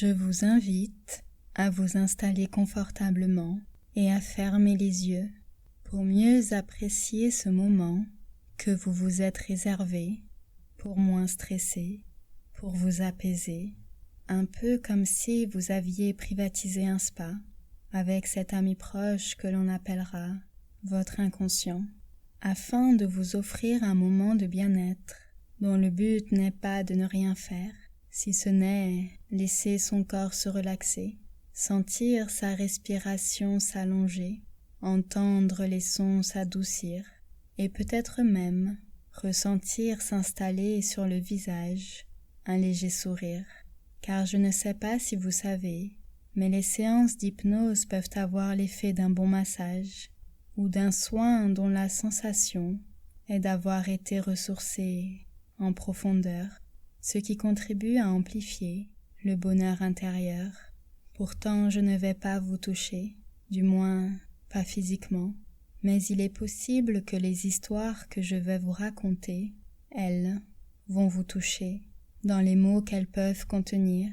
Je vous invite à vous installer confortablement et à fermer les yeux pour mieux apprécier ce moment que vous vous êtes réservé pour moins stresser, pour vous apaiser, un peu comme si vous aviez privatisé un spa avec cet ami proche que l'on appellera votre inconscient, afin de vous offrir un moment de bien-être dont le but n'est pas de ne rien faire, si ce n'est laisser son corps se relaxer, sentir sa respiration s'allonger, entendre les sons s'adoucir, et peut-être même ressentir s'installer sur le visage un léger sourire. Car je ne sais pas si vous savez, mais les séances d'hypnose peuvent avoir l'effet d'un bon massage ou d'un soin dont la sensation est d'avoir été ressourcé en profondeur, ce qui contribue à amplifier le bonheur intérieur. Pourtant, je ne vais pas vous toucher, du moins pas physiquement, mais il est possible que les histoires que je vais vous raconter, elles, vont vous toucher, dans les mots qu'elles peuvent contenir,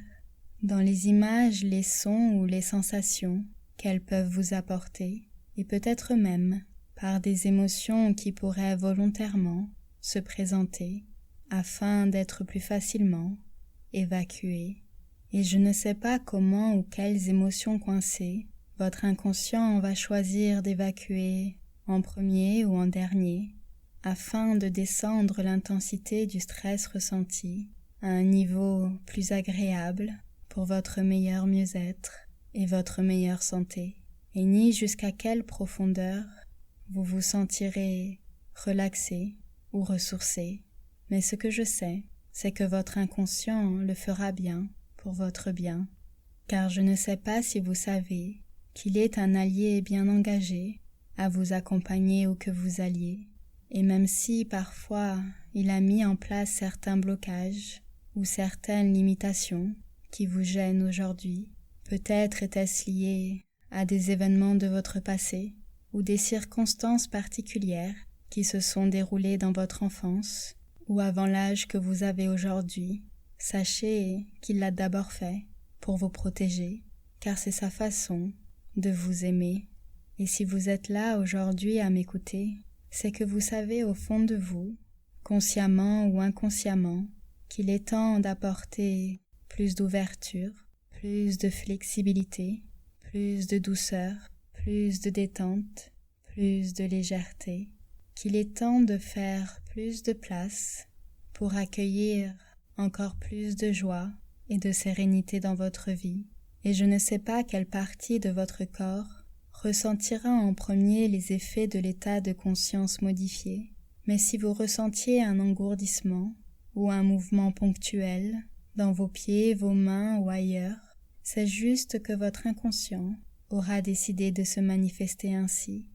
dans les images, les sons ou les sensations qu'elles peuvent vous apporter, et peut-être même par des émotions qui pourraient volontairement se présenter afin d'être plus facilement évacuées. Et je ne sais pas comment ou quelles émotions coincées votre inconscient va choisir d'évacuer en premier ou en dernier, afin de descendre l'intensité du stress ressenti à un niveau plus agréable pour votre meilleur mieux-être et votre meilleure santé, et ni jusqu'à quelle profondeur vous vous sentirez relaxé ou ressourcé. Mais ce que je sais, c'est que votre inconscient le fera bien pour votre bien, car je ne sais pas si vous savez qu'il est un allié bien engagé à vous accompagner où que vous alliez, et même si parfois il a mis en place certains blocages ou certaines limitations qui vous gênent aujourd'hui, peut-être est-ce lié à des événements de votre passé ou des circonstances particulières qui se sont déroulées dans votre enfance ou avant l'âge que vous avez aujourd'hui. Sachez qu'il l'a d'abord fait pour vous protéger, car c'est sa façon de vous aimer. Et si vous êtes là aujourd'hui à m'écouter, c'est que vous savez au fond de vous, consciemment ou inconsciemment, qu'il est temps d'apporter plus d'ouverture, plus de flexibilité, plus de douceur, plus de détente, plus de légèreté, qu'il est temps de faire plus de place pour accueillir encore plus de joie et de sérénité dans votre vie. Et je ne sais pas quelle partie de votre corps ressentira en premier les effets de l'état de conscience modifié, mais si vous ressentiez un engourdissement ou un mouvement ponctuel dans vos pieds, vos mains ou ailleurs, c'est juste que votre inconscient aura décidé de se manifester ainsi.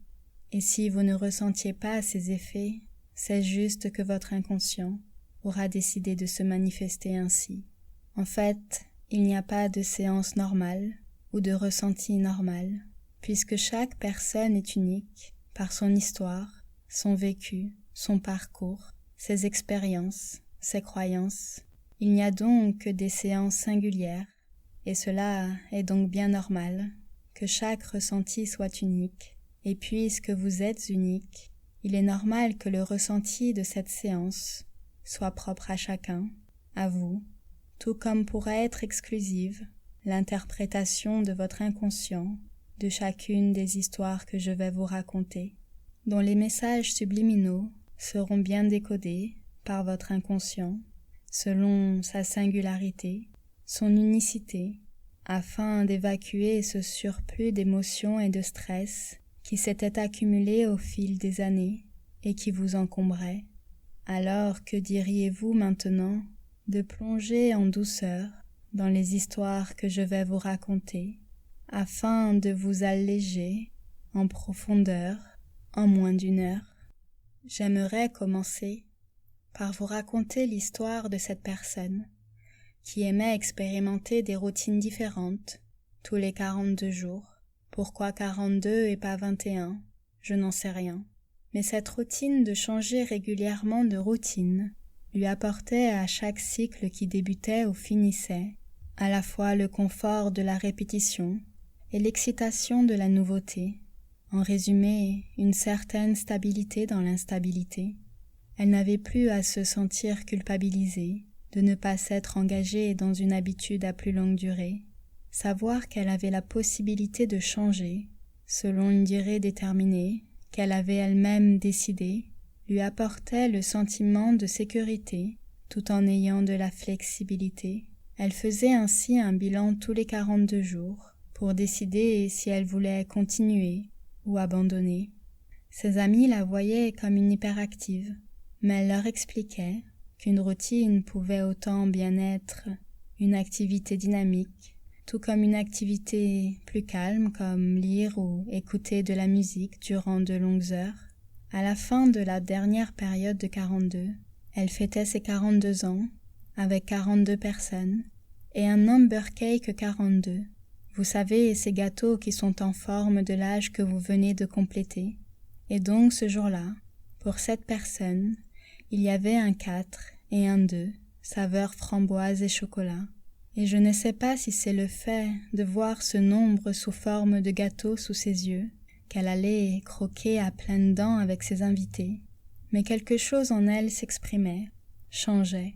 Et si vous ne ressentiez pas ces effets, c'est juste que votre inconscient aura décidé de se manifester ainsi. En fait, il n'y a pas de séance normale ou de ressenti normal, puisque chaque personne est unique par son histoire, son vécu, son parcours, ses expériences, ses croyances. Il n'y a donc que des séances singulières, et cela est donc bien normal que chaque ressenti soit unique. Et puisque vous êtes unique, il est normal que le ressenti de cette séance soit propre à chacun, à vous, tout comme pourrait être exclusive l'interprétation de votre inconscient de chacune des histoires que je vais vous raconter, dont les messages subliminaux seront bien décodés par votre inconscient, selon sa singularité, son unicité, afin d'évacuer ce surplus d'émotions et de stress qui s'était accumulé au fil des années et qui vous encombrait. Alors que diriez-vous maintenant de plonger en douceur dans les histoires que je vais vous raconter, afin de vous alléger en profondeur en moins d'1 heure? J'aimerais commencer par vous raconter l'histoire de cette personne qui aimait expérimenter des routines différentes tous les 42 jours. Pourquoi 42 et pas 21? Je n'en sais rien. Mais cette routine de changer régulièrement de routine lui apportait à chaque cycle qui débutait ou finissait à la fois le confort de la répétition et l'excitation de la nouveauté, en résumé, une certaine stabilité dans l'instabilité. Elle n'avait plus à se sentir culpabilisée de ne pas s'être engagée dans une habitude à plus longue durée. Savoir qu'elle avait la possibilité de changer, selon une durée déterminée, qu'elle avait elle-même décidée, lui apportait le sentiment de sécurité, tout en ayant de la flexibilité. Elle faisait ainsi un bilan tous les 42 jours, pour décider si elle voulait continuer ou abandonner. Ses amis la voyaient comme une hyperactive, mais elle leur expliquait qu'une routine pouvait autant bien être une activité dynamique, tout comme une activité plus calme comme lire ou écouter de la musique durant de longues heures. À la fin de la dernière période de 42, elle fêtait ses 42 ans avec 42 personnes et un number cake 42. Vous savez, ces gâteaux qui sont en forme de l'âge que vous venez de compléter. Et donc ce jour-là, pour cette personne, il y avait un 4 et un 2, saveur framboise et chocolat. Et je ne sais pas si c'est le fait de voir ce nombre sous forme de gâteau sous ses yeux, qu'elle allait croquer à pleines dents avec ses invités, mais quelque chose en elle s'exprimait, changeait.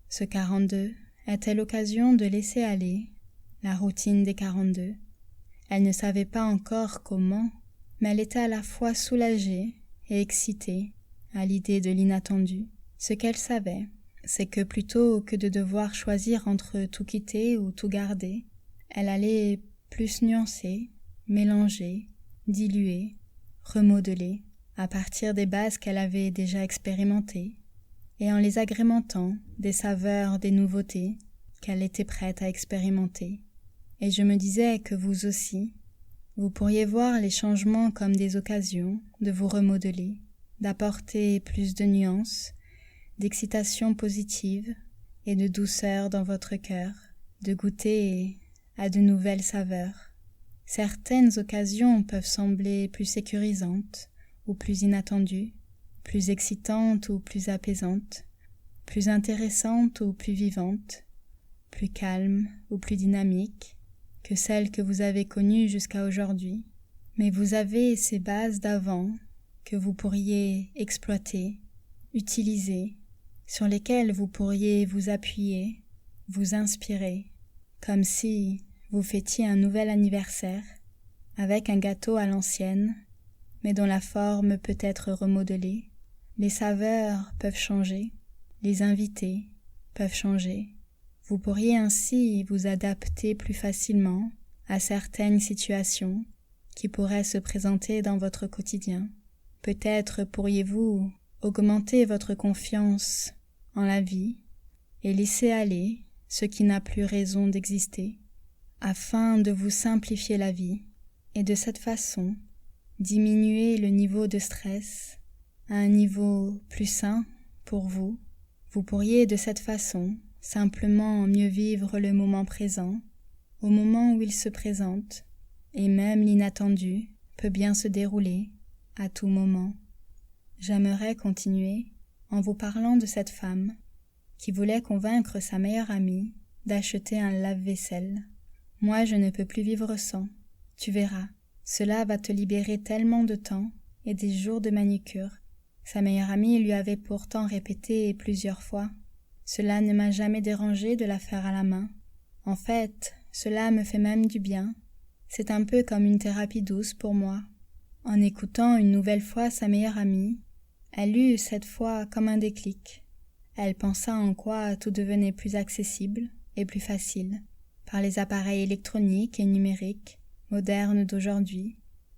Ce 42 était l'occasion de laisser aller la routine des 42. Elle ne savait pas encore comment, mais elle était à la fois soulagée et excitée à l'idée de l'inattendu. Ce qu'elle savait, c'est que plutôt que de devoir choisir entre tout quitter ou tout garder, elle allait plus nuancer, mélanger, diluer, remodeler, à partir des bases qu'elle avait déjà expérimentées, et en les agrémentant des saveurs, des nouveautés qu'elle était prête à expérimenter. Et je me disais que vous aussi, vous pourriez voir les changements comme des occasions de vous remodeler, d'apporter plus de nuances, d'excitation positive et de douceur dans votre cœur, de goûter à de nouvelles saveurs. Certaines occasions peuvent sembler plus sécurisantes ou plus inattendues, plus excitantes ou plus apaisantes, plus intéressantes ou plus vivantes, plus calmes ou plus dynamiques que celles que vous avez connues jusqu'à aujourd'hui. Mais vous avez ces bases d'avant que vous pourriez exploiter, utiliser, sur lesquelles vous pourriez vous appuyer, vous inspirer, comme si vous fêtiez un nouvel anniversaire, avec un gâteau à l'ancienne, mais dont la forme peut être remodelée. Les saveurs peuvent changer, les invités peuvent changer. Vous pourriez ainsi vous adapter plus facilement à certaines situations qui pourraient se présenter dans votre quotidien. Peut-être pourriez-vous augmenter votre confiance en la vie et laisser aller ce qui n'a plus raison d'exister, afin de vous simplifier la vie et de cette façon diminuer le niveau de stress à un niveau plus sain pour vous. Vous pourriez de cette façon simplement mieux vivre le moment présent, au moment où il se présente, et même l'inattendu peut bien se dérouler à tout moment. J'aimerais continuer en vous parlant de cette femme qui voulait convaincre sa meilleure amie d'acheter un lave-vaisselle. Moi, je ne peux plus vivre sans. Tu verras, cela va te libérer tellement de temps et des jours de manucure. Sa meilleure amie lui avait pourtant répété plusieurs fois. Cela ne m'a jamais dérangé de la faire à la main. En fait, cela me fait même du bien. C'est un peu comme une thérapie douce pour moi. En écoutant une nouvelle fois sa meilleure amie, elle eut cette fois comme un déclic. Elle pensa en quoi tout devenait plus accessible et plus facile par les appareils électroniques et numériques modernes d'aujourd'hui,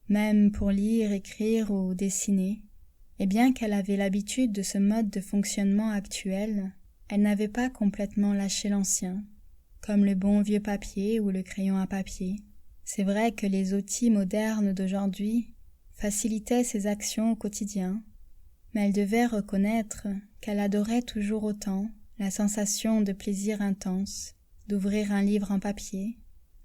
même pour lire, écrire ou dessiner. Et bien qu'elle avait l'habitude de ce mode de fonctionnement actuel, elle n'avait pas complètement lâché l'ancien, comme le bon vieux papier ou le crayon à papier. C'est vrai que les outils modernes d'aujourd'hui facilitaient ses actions au quotidien, mais elle devait reconnaître qu'elle adorait toujours autant la sensation de plaisir intense d'ouvrir un livre en papier,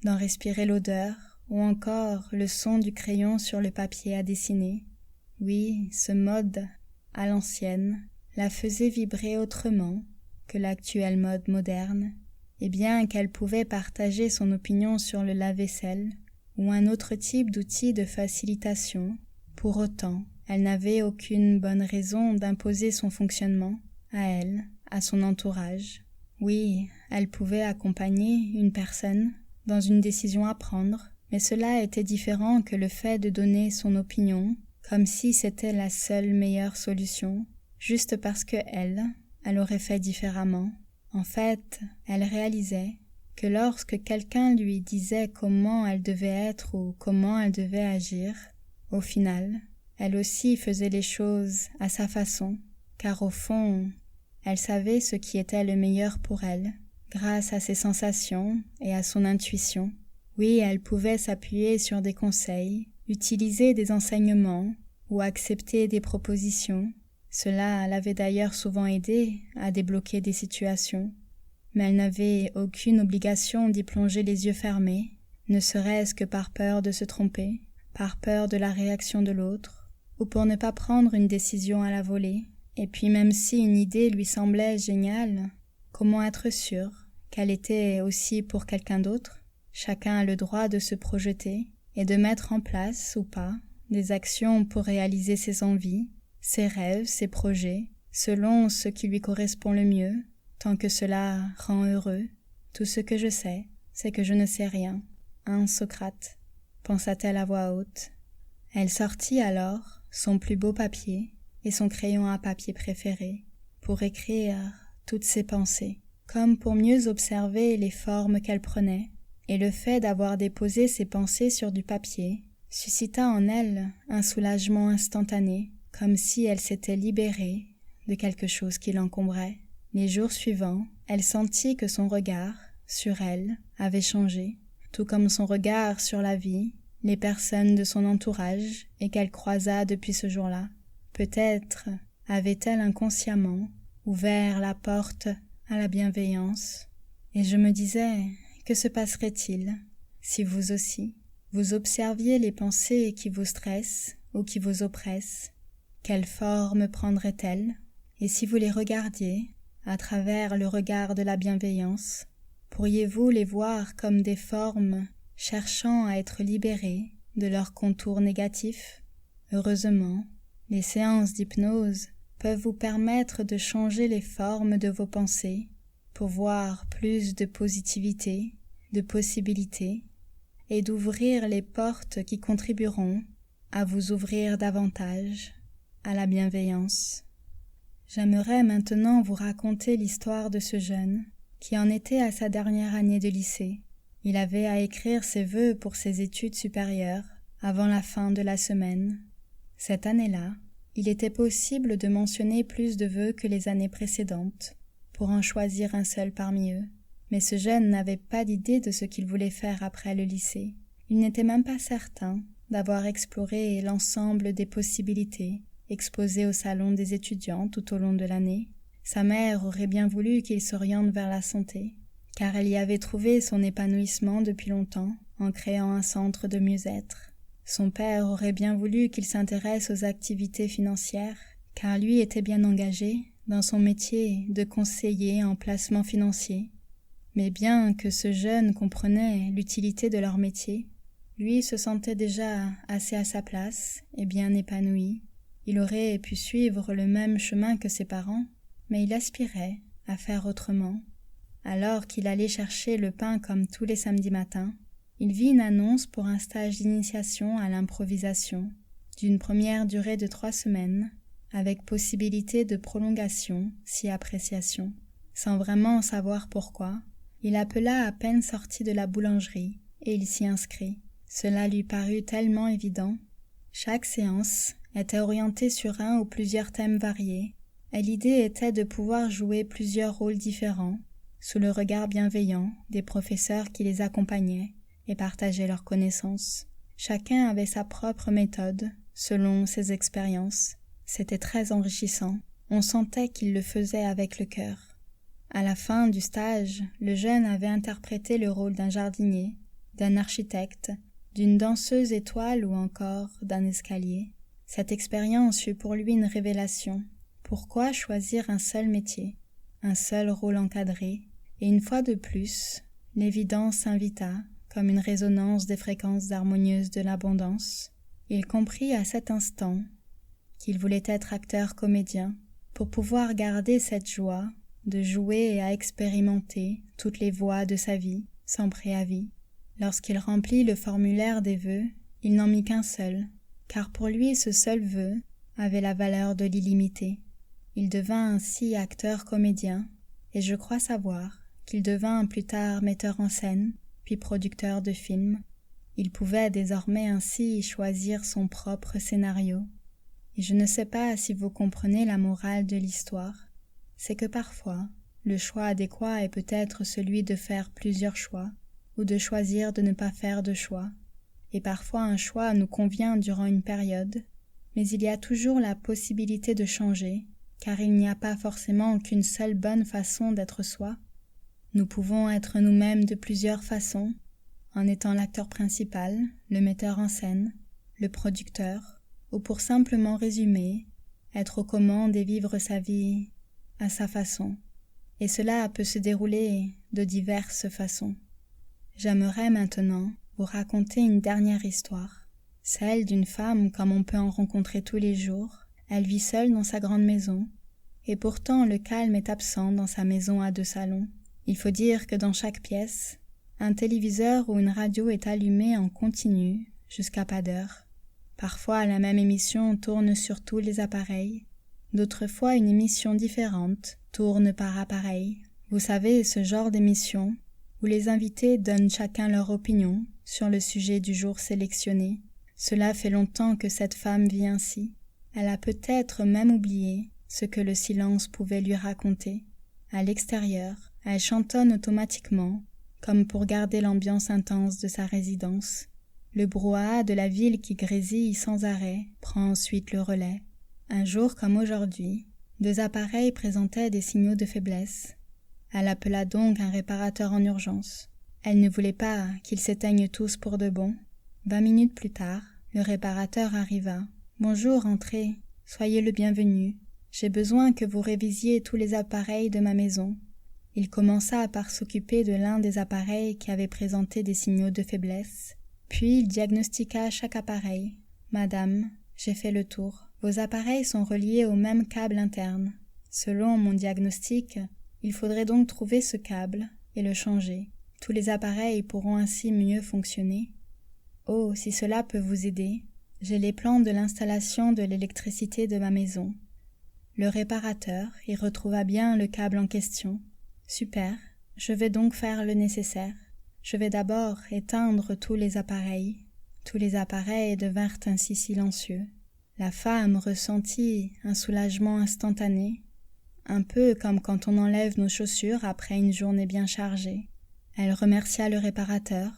d'en respirer l'odeur ou encore le son du crayon sur le papier à dessiner. Oui, ce mode, à l'ancienne, la faisait vibrer autrement que l'actuel mode moderne. et bien qu'elle pouvait partager son opinion sur le lave-vaisselle ou un autre type d'outil de facilitation, pour autant, elle n'avait aucune bonne raison d'imposer son fonctionnement à elle, à son entourage. Oui, elle pouvait accompagner une personne dans une décision à prendre, mais cela était différent que le fait de donner son opinion, comme si c'était la seule meilleure solution, juste parce que elle aurait fait différemment. En fait, elle réalisait que lorsque quelqu'un lui disait comment elle devait être ou comment elle devait agir, au final, elle aussi faisait les choses à sa façon, car au fond, elle savait ce qui était le meilleur pour elle, grâce à ses sensations et à son intuition. Oui, elle pouvait s'appuyer sur des conseils, utiliser des enseignements ou accepter des propositions. Cela l'avait d'ailleurs souvent aidée à débloquer des situations, mais elle n'avait aucune obligation d'y plonger les yeux fermés, ne serait-ce que par peur de se tromper, par peur de la réaction de l'autre, ou pour ne pas prendre une décision à la volée. Et puis même si une idée lui semblait géniale, comment être sûr qu'elle était aussi pour quelqu'un d'autre? Chacun a le droit de se projeter et de mettre en place ou pas des actions pour réaliser ses envies, ses rêves, ses projets, selon ce qui lui correspond le mieux, tant que cela rend heureux. Tout ce que je sais, c'est que je ne sais rien. Hein, Socrate, pensa-t-elle à voix haute. Elle sortit alors son plus beau papier et son crayon à papier préféré pour écrire toutes ses pensées, comme pour mieux observer les formes qu'elle prenait, et le fait d'avoir déposé ses pensées sur du papier suscita en elle un soulagement instantané, comme si elle s'était libérée de quelque chose qui l'encombrait. Les jours suivants, elle sentit que son regard sur elle avait changé, tout comme son regard sur la vie, les personnes de son entourage et qu'elle croisa depuis ce jour-là. Peut-être avait-elle inconsciemment ouvert la porte à la bienveillance, et je me disais, que se passerait-il si vous aussi, vous observiez les pensées qui vous stressent ou qui vous oppressent? Quelle forme prendraient-elles? Et si vous les regardiez à travers le regard de la bienveillance, pourriez-vous les voir comme des formes cherchant à être libérées de leurs contours négatifs? Heureusement, les séances d'hypnose peuvent vous permettre de changer les formes de vos pensées pour voir plus de positivité, de possibilités, et d'ouvrir les portes qui contribueront à vous ouvrir davantage à la bienveillance. J'aimerais maintenant vous raconter l'histoire de ce jeune qui en était à sa dernière année de lycée. Il avait à écrire ses vœux pour ses études supérieures avant la fin de la semaine. Cette année-là, il était possible de mentionner plus de vœux que les années précédentes, pour en choisir un seul parmi eux. Mais ce jeune n'avait pas d'idée de ce qu'il voulait faire après le lycée. Il n'était même pas certain d'avoir exploré l'ensemble des possibilités exposées au salon des étudiants tout au long de l'année. Sa mère aurait bien voulu qu'il s'oriente vers la santé, car elle y avait trouvé son épanouissement depuis longtemps en créant un centre de mieux-être. Son père aurait bien voulu qu'il s'intéresse aux activités financières, car lui était bien engagé dans son métier de conseiller en placement financier. Mais bien que ce jeune comprenait l'utilité de leur métier, lui se sentait déjà assez à sa place et bien épanoui. Il aurait pu suivre le même chemin que ses parents, mais il aspirait à faire autrement. Alors qu'il allait chercher le pain comme tous les samedis matins, il vit une annonce pour un stage d'initiation à l'improvisation, d'une première durée de 3 semaines, avec possibilité de prolongation si appréciation. Sans vraiment savoir pourquoi, il appela à peine sorti de la boulangerie et il s'y inscrit. Cela lui parut tellement évident. Chaque séance était orientée sur un ou plusieurs thèmes variés, et l'idée était de pouvoir jouer plusieurs rôles différents, sous le regard bienveillant des professeurs qui les accompagnaient et partageaient leurs connaissances. Chacun avait sa propre méthode, selon ses expériences. C'était très enrichissant. On sentait qu'il le faisait avec le cœur. À la fin du stage, le jeune avait interprété le rôle d'un jardinier, d'un architecte, d'une danseuse étoile ou encore d'un escalier. Cette expérience fut pour lui une révélation. Pourquoi choisir un seul métier, un seul rôle encadré, Et une fois de plus, l'évidence s'invita, comme une résonance des fréquences harmonieuses de l'abondance. Il comprit à cet instant qu'il voulait être acteur-comédien pour pouvoir garder cette joie de jouer et à expérimenter toutes les voies de sa vie sans préavis. Lorsqu'il remplit le formulaire des vœux, il n'en mit qu'un seul, car pour lui ce seul vœu avait la valeur de l'illimité. Il devint ainsi acteur-comédien, et je crois savoir qu'il devint plus tard metteur en scène, puis producteur de films. Il pouvait désormais ainsi choisir son propre scénario. Et je ne sais pas si vous comprenez la morale de l'histoire. C'est que parfois, le choix adéquat est peut-être celui de faire plusieurs choix, ou de choisir de ne pas faire de choix. Et parfois un choix nous convient durant une période, mais il y a toujours la possibilité de changer, car il n'y a pas forcément qu'une seule bonne façon d'être soi. Nous pouvons être nous-mêmes de plusieurs façons, en étant l'acteur principal, le metteur en scène, le producteur, ou pour simplement résumer, être aux commandes et vivre sa vie à sa façon. Et cela peut se dérouler de diverses façons. J'aimerais maintenant vous raconter une dernière histoire, celle d'une femme comme on peut en rencontrer tous les jours. Elle vit seule dans sa grande maison, et pourtant le calme est absent dans sa maison à 2 salons. Il faut dire que dans chaque pièce, un téléviseur ou une radio est allumé en continu jusqu'à pas d'heure. Parfois la même émission tourne sur tous les appareils, d'autres fois une émission différente tourne par appareil. Vous savez, ce genre d'émission où les invités donnent chacun leur opinion sur le sujet du jour sélectionné. Cela fait longtemps que cette femme vit ainsi. Elle a peut-être même oublié ce que le silence pouvait lui raconter. À l'extérieur, elle chantonne automatiquement, comme pour garder l'ambiance intense de sa résidence. Le brouhaha de la ville qui grésille sans arrêt prend ensuite le relais. Un jour comme aujourd'hui, 2 appareils présentaient des signaux de faiblesse. Elle appela donc un réparateur en urgence. Elle ne voulait pas qu'ils s'éteignent tous pour de bon. 20 minutes plus tard, le réparateur arriva. « Bonjour, entrez. Soyez le bienvenu. J'ai besoin que vous révisiez tous les appareils de ma maison. » Il commença par s'occuper de l'un des appareils qui avait présenté des signaux de faiblesse. Puis il diagnostiqua chaque appareil. « Madame, j'ai fait le tour. Vos appareils sont reliés au même câble interne. Selon mon diagnostic, il faudrait donc trouver ce câble et le changer. Tous les appareils pourront ainsi mieux fonctionner. Oh, si cela peut vous aider, j'ai les plans de l'installation de l'électricité de ma maison. » Le réparateur y retrouva bien le câble en question. « Super, je vais donc faire le nécessaire. Je vais d'abord éteindre tous les appareils. » Tous les appareils devinrent ainsi silencieux. La femme ressentit un soulagement instantané, un peu comme quand on enlève nos chaussures après une journée bien chargée. Elle remercia le réparateur,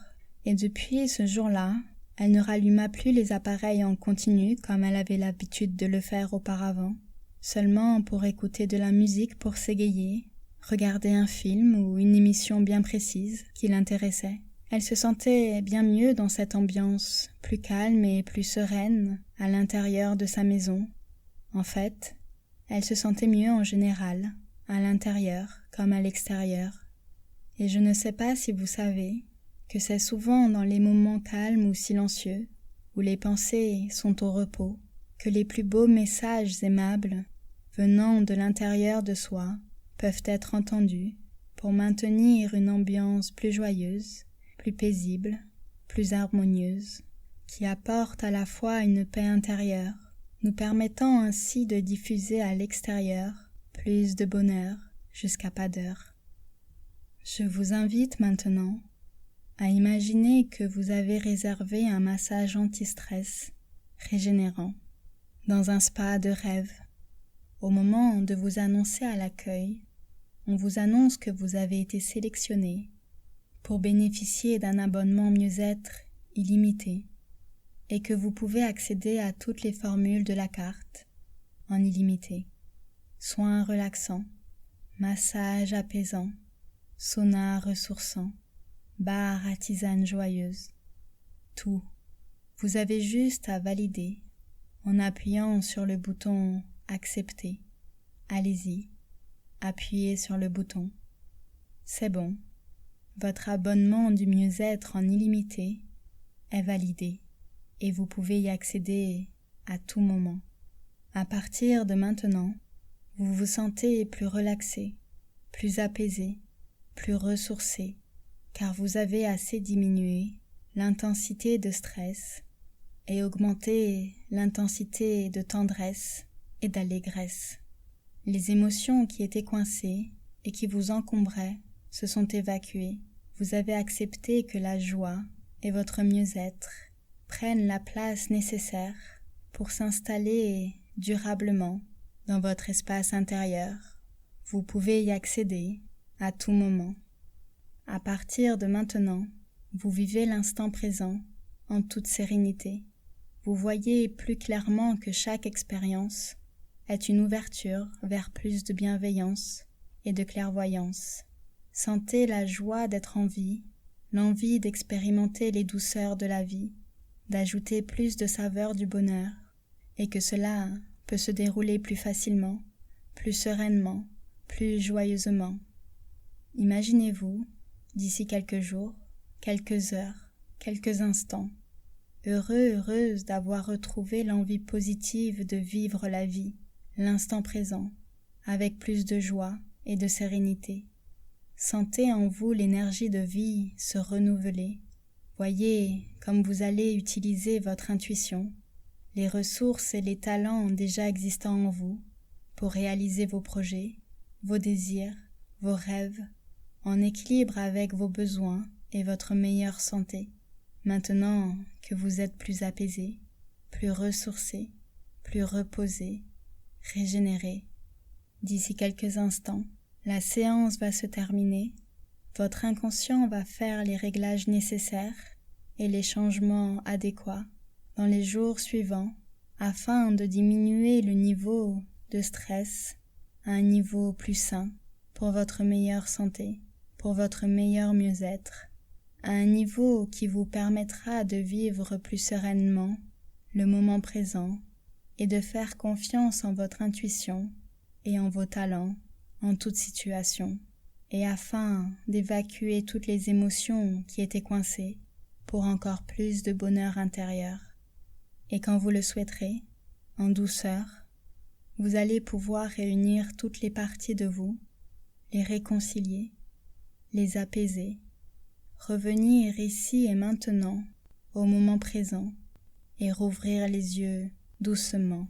et depuis ce jour-là, elle ne ralluma plus les appareils en continu comme elle avait l'habitude de le faire auparavant, seulement pour écouter de la musique pour s'égayer, regarder un film ou une émission bien précise qui l'intéressait. Elle se sentait bien mieux dans cette ambiance, plus calme et plus sereine à l'intérieur de sa maison. En fait, elle se sentait mieux en général, à l'intérieur comme à l'extérieur. Et je ne sais pas si vous savez que c'est souvent dans les moments calmes ou silencieux, où les pensées sont au repos, que les plus beaux messages aimables, venant de l'intérieur de soi, peuvent être entendus pour maintenir une ambiance plus joyeuse, plus paisible, plus harmonieuse, qui apporte à la fois une paix intérieure, nous permettant ainsi de diffuser à l'extérieur plus de bonheur jusqu'à pas d'heure. Je vous invite maintenant à imaginer que vous avez réservé un massage anti-stress régénérant dans un spa de rêve. Au moment de vous annoncer à l'accueil, on vous annonce que vous avez été sélectionné pour bénéficier d'un abonnement mieux-être illimité et que vous pouvez accéder à toutes les formules de la carte en illimité. Soins relaxants, massage apaisant, sauna ressourçant, bar à tisane joyeuse. Tout. Vous avez juste à valider en appuyant sur le bouton « Accepter ». Allez-y, appuyez sur le bouton. C'est bon. Votre abonnement du mieux-être en illimité est validé et vous pouvez y accéder à tout moment. À partir de maintenant, vous vous sentez plus relaxé, plus apaisé, plus ressourcé, car vous avez assez diminué l'intensité de stress et augmenté l'intensité de tendresse et d'allégresse. Les émotions qui étaient coincées et qui vous encombraient se sont évacuées. Vous avez accepté que la joie et votre mieux-être prennent la place nécessaire pour s'installer durablement dans votre espace intérieur. Vous pouvez y accéder à tout moment. À partir de maintenant, vous vivez l'instant présent en toute sérénité. Vous voyez plus clairement que chaque expérience est une ouverture vers plus de bienveillance et de clairvoyance. Sentez la joie d'être en vie, l'envie d'expérimenter les douceurs de la vie, d'ajouter plus de saveur du bonheur, et que cela peut se dérouler plus facilement, plus sereinement, plus joyeusement. Imaginez-vous, d'ici quelques jours, quelques heures, quelques instants, heureuse d'avoir retrouvé l'envie positive de vivre la vie, l'instant présent, avec plus de joie et de sérénité. Sentez en vous l'énergie de vie se renouveler. Voyez comme vous allez utiliser votre intuition, les ressources et les talents déjà existants en vous pour réaliser vos projets, vos désirs, vos rêves, en équilibre avec vos besoins et votre meilleure santé. Maintenant que vous êtes plus apaisé, plus ressourcé, plus reposé, régénéré, d'ici quelques instants, la séance va se terminer, votre inconscient va faire les réglages nécessaires et les changements adéquats dans les jours suivants afin de diminuer le niveau de stress à un niveau plus sain pour votre meilleure santé, pour votre meilleur mieux-être, à un niveau qui vous permettra de vivre plus sereinement le moment présent et de faire confiance en votre intuition et en vos talents en toute situation, et afin d'évacuer toutes les émotions qui étaient coincées pour encore plus de bonheur intérieur. Et quand vous le souhaiterez, en douceur, vous allez pouvoir réunir toutes les parties de vous, les réconcilier, les apaiser, revenir ici et maintenant, au moment présent, et rouvrir les yeux doucement.